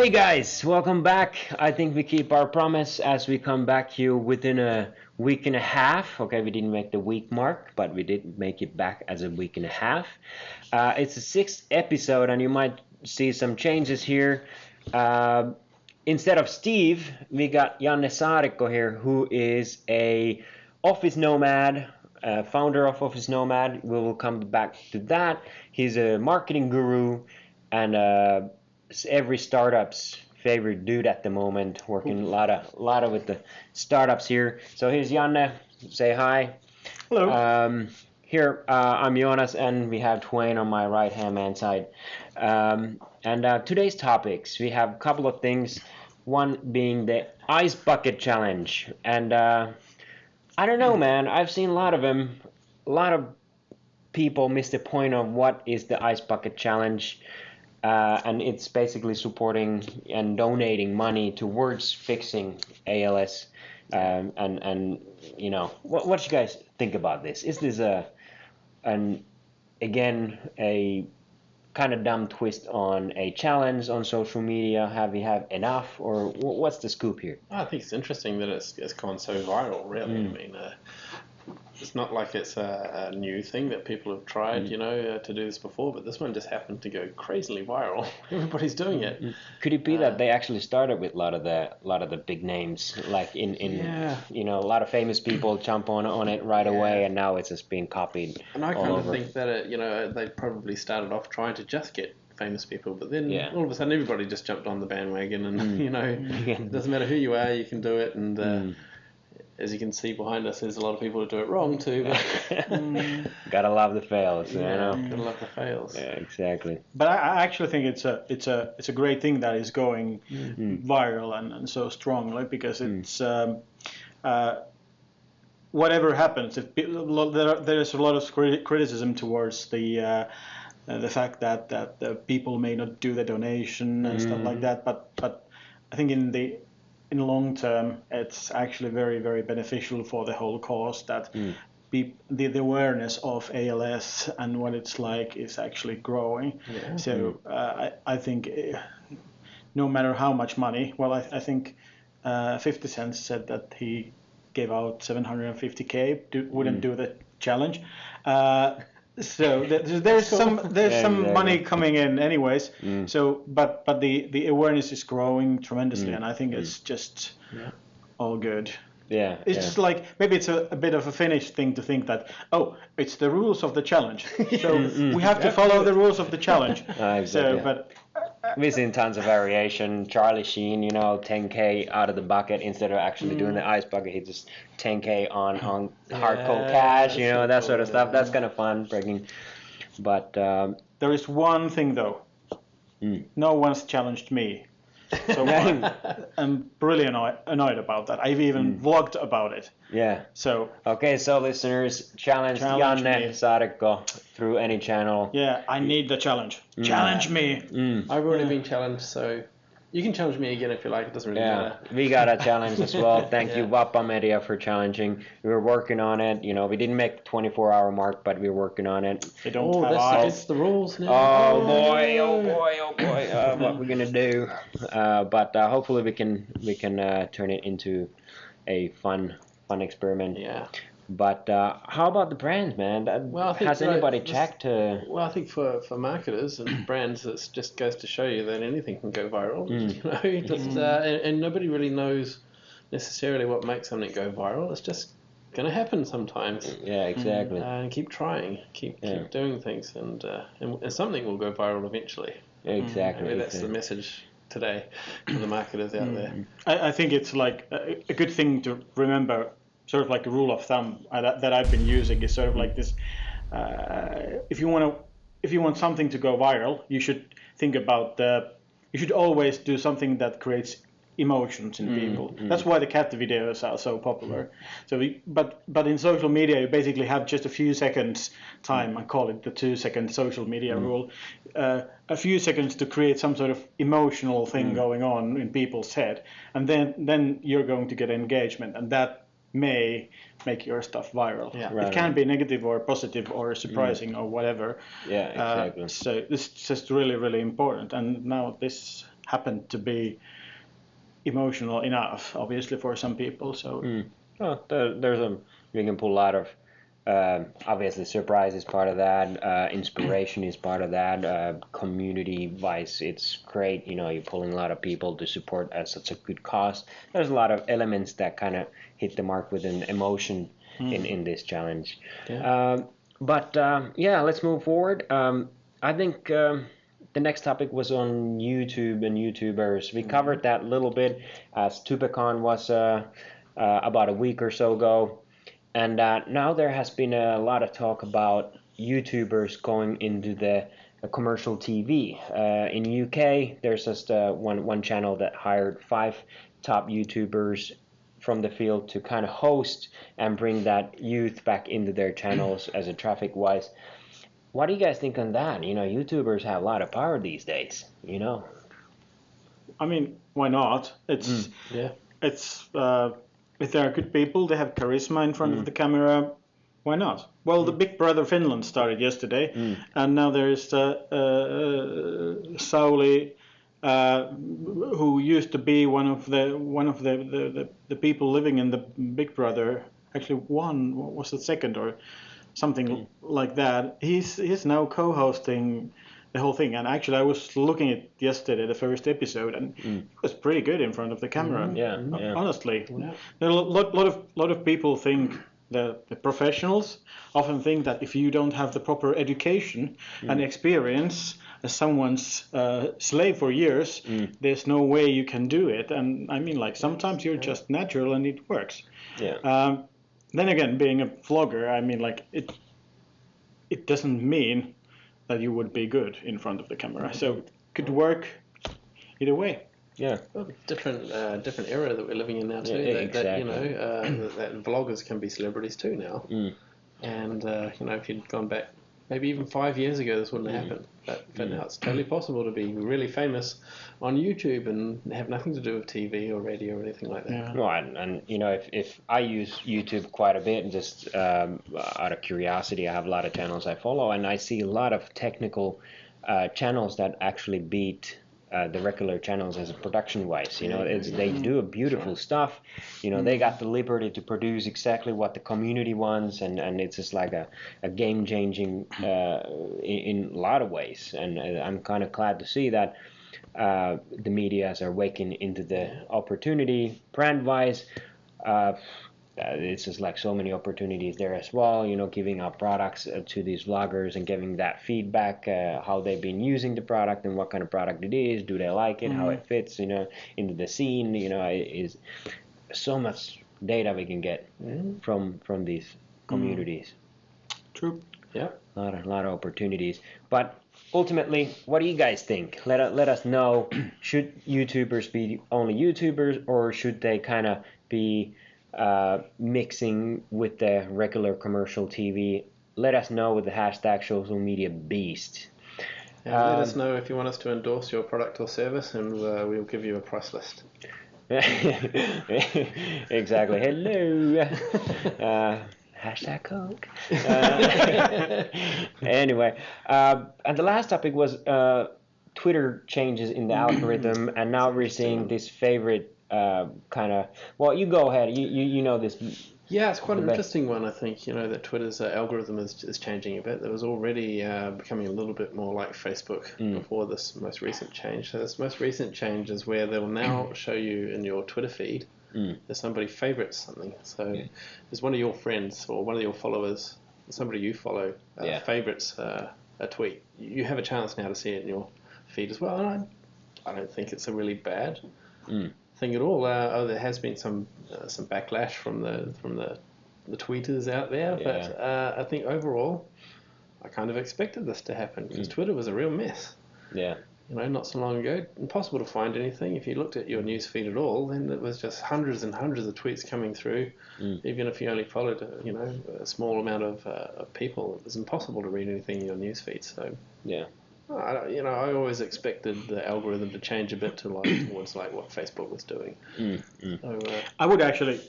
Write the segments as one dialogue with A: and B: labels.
A: Hey guys, welcome back. I think we keep our promise as we come back here within a week and a half. Okay, we didn't make the week mark, but we did make it back as a week and a half. It's the sixth episode, and you might see some changes here. Instead of Steve, we got Janne Saarikko here, who is a office nomad, founder of Office Nomad. We will come back to that. He's a marketing guru and every startup's favorite dude at the moment, working a lot of with the startups here. So here's Janne. Say hi.
B: Hello.
A: Here I'm Joonas, and we have Duane on my right hand man side. And today's topics, we have a couple of things. One being the ice bucket challenge, and I don't know, man. I've seen a lot of them. A lot of people miss the point of what is the ice bucket challenge. And it's basically supporting and donating money towards fixing ALS. And you know, what you guys think about this? Is this a kind of dumb twist on a challenge on social media? Have we have enough, or what's the scoop here?
B: I think it's interesting that it's gone so viral. Really, I mean. It's not like it's a new thing that people have tried, to do this before, but this one just happened to go crazily viral. Everybody's doing it.
A: Could it be that they actually started with a lot of the big names, like in a lot of famous people jump on it right away, and now it's just being copied.
B: And I kind of think that they probably started off trying to just get famous people, but then all of a sudden everybody just jumped on the bandwagon, and it doesn't matter who you are, you can do it, and. As you can see behind us, there's a lot of people who do it wrong too. But
A: gotta love the fails,
B: Gotta love the fails.
A: Yeah, exactly.
C: But I actually think it's a great thing that is going viral and so strongly, because it's whatever happens. There's a lot of criticism towards the fact that the people may not do the donation and stuff like that. But I think in the long term, it's actually very, very beneficial for the whole cause that the awareness of ALS and what it's like is actually growing. Yeah. So I think no matter how much money, well, I think 50 Cent said that he gave out $750K, wouldn't do the challenge. So there's some money coming in anyways. So but the awareness is growing tremendously, and I think it's just all good.
A: Yeah,
C: it's just like maybe it's a bit of a Finnish thing to think that it's the rules of the challenge, so we have to follow the rules of the challenge.
A: Exactly.
C: So, but
A: we've seen tons of variation. Charlie Sheen, 10K out of the bucket instead of actually doing the ice bucket. He just 10K on hard cold cash, that sort of stuff. That's kind of fun, breaking. But
C: there is one thing though. No one's challenged me. So I'm really annoyed about that. I've even vlogged about it.
A: Yeah.
C: So
A: listeners, challenge Janne Saarikko through any channel.
C: Yeah, I need the challenge. Challenge me.
B: I've already been challenged, so you can challenge me again if you like. It doesn't really matter.
A: We got a challenge as well. Thank you, Vappa Media, for challenging. We were working on it. We didn't make the 24-hour mark, but we were working on it.
C: They don't have eyes.
B: That's the rules now.
A: Oh boy. What we're gonna do? But hopefully we can turn it into a fun experiment.
B: Yeah.
A: But how about the brands, man? Has anybody checked?
B: Well, I think for marketers and brands, it just goes to show you that anything can go viral. And nobody really knows necessarily what makes something go viral. It's just going to happen sometimes.
A: Yeah, exactly.
B: And keep trying, keep doing things, and something will go viral eventually.
A: Exactly.
B: Maybe that's the message today for the marketers out there.
C: I think it's like a good thing to remember. Sort of like a rule of thumb that I've been using is sort of like this: if you want something to go viral, you should think about you should always do something that creates emotions in people. That's why the cat videos are so popular. So, but in social media, you basically have just a few seconds time. I call it the 2-second social media rule. A few seconds to create some sort of emotional thing going on in people's head, and then you're going to get engagement, and that may make your stuff viral.
B: Yeah.
C: It can be negative or positive or surprising or whatever.
A: Yeah, exactly.
C: So this is just really, really important. And now this happened to be emotional enough, obviously, for some people. So
A: well, you can pull a lot of obviously surprise is part of that, inspiration is part of that, community wise it's great, you're pulling a lot of people to support at such a good cause. There's a lot of elements that kind of hit the mark with an emotion in this challenge. But let's move forward. I think the next topic was on YouTube and YouTubers. We covered that a little bit as TubeCon was about a week or so ago. And now there has been a lot of talk about YouTubers going into the commercial TV. In UK, there's just one channel that hired 5 top YouTubers from the field to kind of host and bring that youth back into their channels as a traffic-wise. What do you guys think on that? YouTubers have a lot of power these days,
C: I mean, why not? It's if they are good people, they have charisma in front of the camera, why not? Well, the Big Brother Finland started yesterday, and now there is Sauli, who used to be one of the people living in the Big Brother. Actually, was the second or something like that. He's now co-hosting the whole thing, and actually I was looking at yesterday the first episode, and it was pretty good in front of the camera. Honestly, there are a lot of people think the professionals often think that if you don't have the proper education and experience as someone's slave for years, there's no way you can do it. And I mean, like, sometimes you're just natural and it works. Then again, being a vlogger, I mean, like, it doesn't mean that you would be good in front of the camera. So it could work either way.
B: Well, different era that we're living in now too.
A: Exactly.
B: That vloggers can be celebrities too now. And if you'd gone back maybe even 5 years ago, this wouldn't happen. But now it's totally possible to be really famous on YouTube and have nothing to do with TV or radio or anything like that.
A: Well, and if I use YouTube quite a bit, and just out of curiosity, I have a lot of channels I follow, and I see a lot of technical channels that actually beat the regular channels as a production wise. They do a beautiful stuff. They got the liberty to produce exactly what the community wants, and it's just like a game changing in a lot of ways. And I'm kind of glad to see that the medias are waking into the opportunity brand wise. It's just like so many opportunities there as well, giving out products to these vloggers and giving that feedback, how they've been using the product and what kind of product it is, do they like it, how it fits, into the scene, is so much data we can get from these communities.
C: True.
B: Yeah.
A: A lot of opportunities. But ultimately, what do you guys think? Let us know. Should YouTubers be only YouTubers, or should they kind of be mixing with the regular commercial TV? Let us know with the hashtag #SocialMediaBeast.
B: And let us know if you want us to endorse your product or service, and we'll give you a price list.
A: Exactly. Hello. Hashtag Coke. Anyway, and the last topic was Twitter changes in the algorithm, and now we're seeing this favorite kind of. Well, you go ahead. You know this.
B: Yeah, it's quite an interesting one. I think that Twitter's algorithm is changing a bit. It was already becoming a little bit more like Facebook before this most recent change. So this most recent change is where they will now show you in your Twitter feed if somebody favorites something. So there's one of your friends or one of your followers, somebody you follow, favorites a tweet. You have a chance now to see it in your feed as well. And I don't think it's a really bad thing at all. There has been some backlash from the tweeters out there, but I think overall, I kind of expected this to happen because Twitter was a real mess.
A: Yeah.
B: Not so long ago, impossible to find anything. If you looked at your news feed at all, then it was just hundreds and hundreds of tweets coming through. Even if you only followed, a small amount of people, it was impossible to read anything in your news feed. So
A: yeah.
B: I always expected the algorithm to change a bit to towards what Facebook was doing. So,
C: I would actually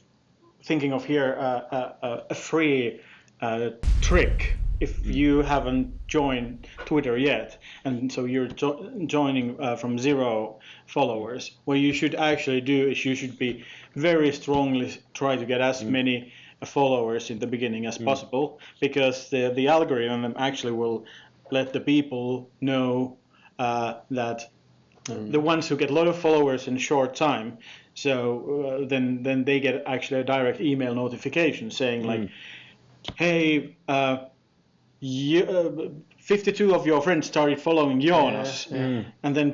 C: thinking of here a free trick if you haven't joined Twitter yet, and so you're joining from 0 followers, what you should actually do is you should be very strongly try to get as many followers in the beginning as possible, because the algorithm actually will let the people know that the ones who get a lot of followers in a short time, so then they get actually a direct email notification saying like, hey, 52 of your friends started following Joonas, and then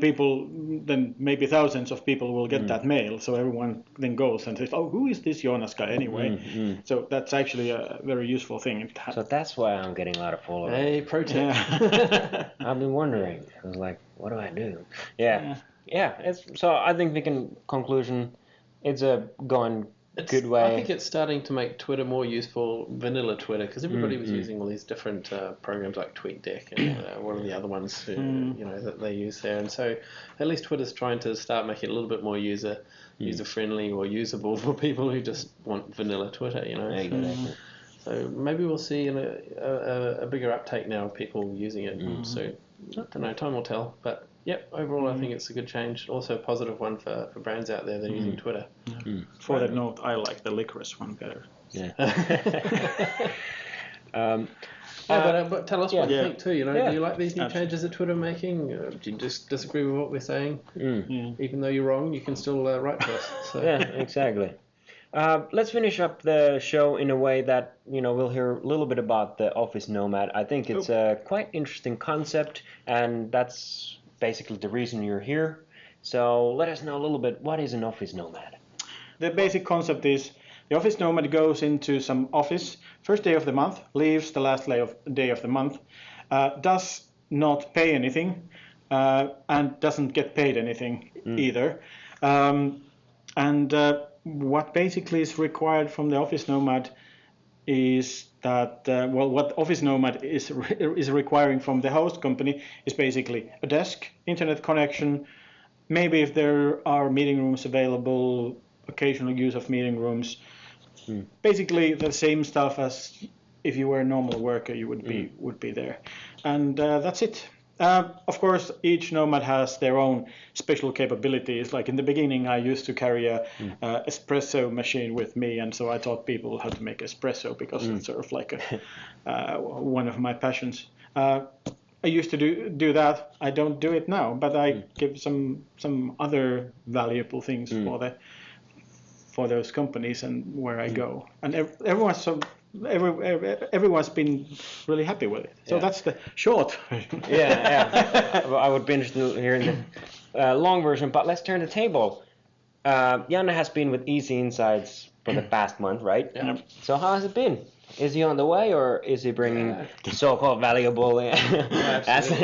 C: maybe thousands of people will get that mail, so everyone then goes and says, oh, who is this Joonas guy anyway? So that's actually a very useful thing.
A: So that's why I'm getting a lot of followers.
B: Hey, pro tip.
A: Yeah. I've been wondering. I was like, what do I do? Yeah. So I think we can conclusion, it's a going good way.
B: I think it's starting to make Twitter more useful, vanilla Twitter, because everybody was using all these different programs like TweetDeck and what are the other ones who, that they use there. And so at least Twitter's trying to start making it a little bit more user friendly or usable for people who just want vanilla Twitter. So maybe we'll see a bigger uptake now of people using it. So I don't know, time will tell. But yep, overall I think it's a good change. Also a positive one for brands out there that are using Twitter.
C: For that note, I like the licorice one better.
A: Yeah.
B: But tell us what you think too. Do you like these new changes that Twitter are making? Do you just disagree with what we're saying? Even though you're wrong, you can still write to us. So.
A: Yeah, exactly. Let's finish up the show in a way that we'll hear a little bit about the office nomad. I think it's a quite interesting concept, and that's basically the reason you're here. So let us know a little bit, what is an office nomad?
C: The basic concept is the office nomad goes into some office first day of the month, leaves the last day of the month, does not pay anything, and doesn't get paid anything either. What basically is required from the office nomad is that, what office nomad is requiring from the host company is basically a desk, internet connection, maybe if there are meeting rooms available, occasional use of meeting rooms. Basically the same stuff as if you were a normal worker you would be there. And that's it. Of course, each nomad has their own special capabilities. Like in the beginning, I used to carry a espresso machine with me, and so I taught people how to make espresso because it's sort of like one of my passions. I used to do that. I don't do it now, but I give some other valuable things for those companies and where I go. And everyone's been really happy with it. So that's the short version.
A: I would be interested in hearing the long version, but let's turn the table. Janne has been with Easy Insights for the past month, right?
C: Yeah.
A: So how has it been? Is he on the way, or is he bringing so-called valuable asset?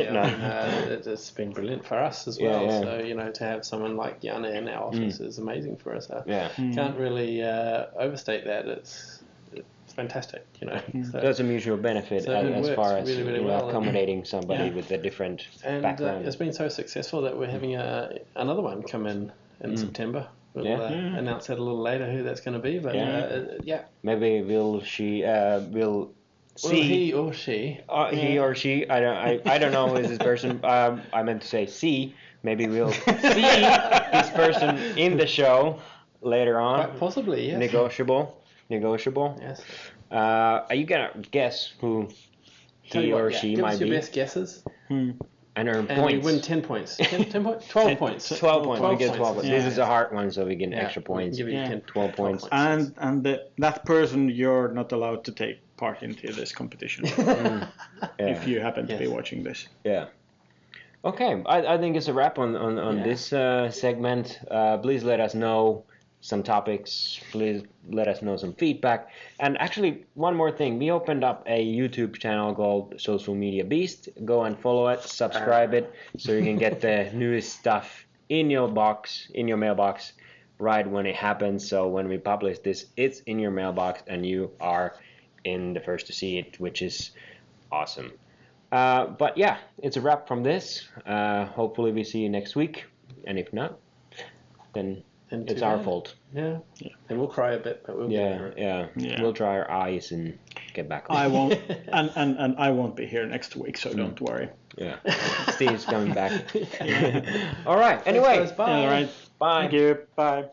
B: It's been brilliant for us as well. So to have someone like Janne in our office is amazing for us. Can't really overstate that. It's fantastic, So,
A: there's a mutual benefit as far as
B: really well,
A: accommodating somebody with a different background.
B: It's been so successfll that we're having another one come in September. We'll announce that a little later who that's going to be, but
A: maybe we'll see.
B: He or she.
A: He or she. I don't know who is this person. I meant to say see. Maybe we'll see this person in the show later on.
B: Quite possibly, yes.
A: Negotiable.
B: Yes.
A: Are you gonna guess who he or she
B: give
A: might
B: us your
A: be?
B: best guesses.
A: And earn
B: and
A: points.
B: we win 10 points. 10 points? 12 points.
A: 12 points. We get 12 points.
C: Yeah.
A: This is a hard one, so we get extra points.
B: Give you
A: 12 points.
C: And that person, you're not allowed to take part into this competition if you happen to be watching this.
A: Yeah. Okay, I think it's a wrap on this segment. Please let us know some topics. Please let us know some feedback. And actually, one more thing. We opened up a YouTube channel called Social Media Beast. Go and follow it, subscribe it, so you can get the newest stuff in your mailbox, right when it happens. So when we publish this, it's in your mailbox, and you are in the first to see it, which is awesome. But yeah, it's a wrap from this. Hopefully we see you next week. And if not, then It's our fault.
B: Yeah. And we'll cry a bit, but we'll get through it.
A: Yeah. We'll dry our eyes and get back on.
C: I won't, and I won't be here next week, so don't worry.
A: Yeah. Steve's coming back. All right. Anyway.
B: Thanks, guys. Bye.
C: All right.
A: Bye.
C: Thank you. Bye.